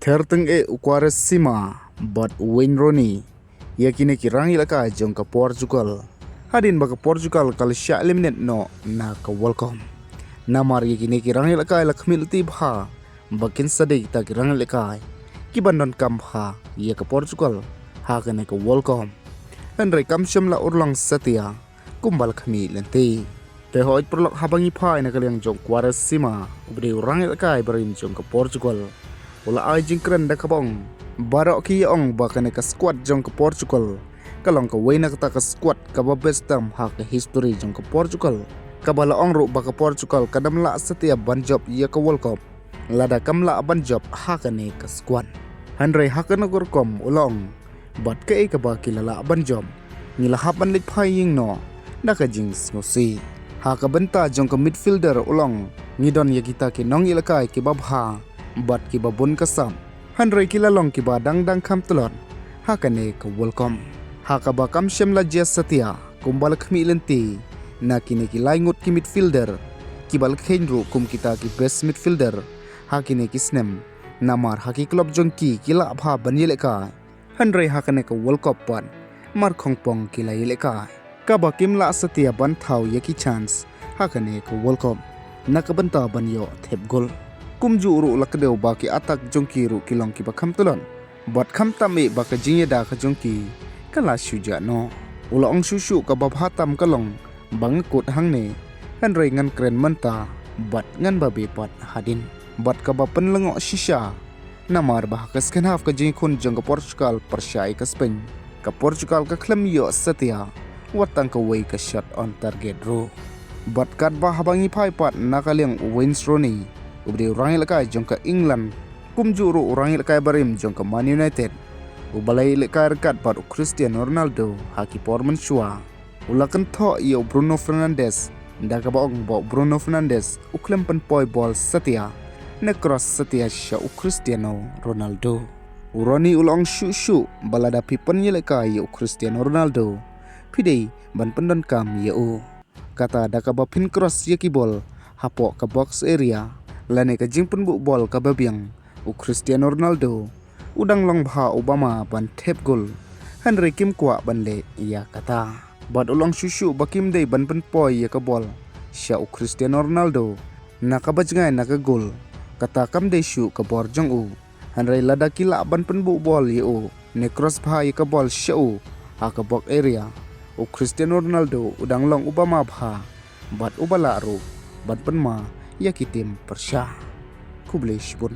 Terteng Quaresima but Wayne Rooney yakini kirang ilaka jong ka Portugal hadin baka Portugal kal sya eliminate no na ka welcome namar yakini kirang ilaka lakmil tibha bakin sadik ta kirang ilaka kiban kam ha ya ka Portugal ha ka welcome andrai kam syamla urlang setia kumbal kami lenti te hoit perlok habangi phai na kalyang jong Quaresima ubri urang ilaka berim jong ka Portugal ula ajing keren da kabong barok ki ong bakane ka squad jong ka Portugal kalong ka wayna ka squad ka best term ha ka history jong ka Portugal kabala ong ru baka Portugal kadam la setiap banjob ya ka World Cup lada kamla banjob ha ka ne ka squad handrai ha ka nagor kom ulong bat ka ka ba kilala banjob ngila haban lit phaying no da ka jings ngosi ha ka benta jong ka midfielder ulong ngidon ya kita ki nong ilakai ki babha bat ki babun kasam handrai kilalong ki ba dang kam telon hakane ka welcome haka ba kam syamla jas setia kumbal khmi lenti na kini ki laingut ki midfielder ki bal khenru kum kita ki best midfielder hakine ki snem namar haki club jongki kila bha banile ka handrai hakane ka world cup pan mar khongpong ki laile ka ka ba kimla setia ban thau yaki chance hakane ka world cup nakabanta banyo thep gol kumju uru lakdeu baki atak jongki ru kilong ki bakham tulon bat kham tami baka jingya da ka jongki kala syuja no ula ong shushu ka babhatam kalong bang kut hangne kan rei ngan kren manta bat ngan babe pat hadin bat ka ba penlengo shisha namar bah ka second half ka jing khun jong ka Portugal persyai ka Spain ka Portugal ka khlem yo setia watang ka way ka shot on target ro bat kat ba habangi phai pat nakaliang Wayne Rooney ubri orang ilakai jong ka England kumjuru orang ilakai barim jong ka Man United ubalai ilakai rekat par Cristiano Ronaldo haki porman shua ulakan tho iyo Bruno Fernandes ndaka baong bo Bruno Fernandes uklem pen poi ball setia ne cross setia sha Cristiano Ronaldo uroni ulong shu balada pipen ilakai yo Cristiano Ronaldo pidei ban pendon kam yo kata daka ba pin cross yaki ball hapo ka box area lane ka jingpun bu bol ka babiang Cristiano Ronaldo udang long bha Obama ban thep gol Henry Kim kwa ban le ya kata bad ulang shushu bakim dei ban pen poi ya ka bol sha Cristiano Ronaldo nakabajngai naka gol kata kam dei shu ka bor jong u Henry lada kila ban pen bu bol ye u ne cross bha ya ka bol sha u ha ka box area Cristiano Ronaldo udang long Obama bha bad ubala ru ban pen ma ya kitim persya kublish pun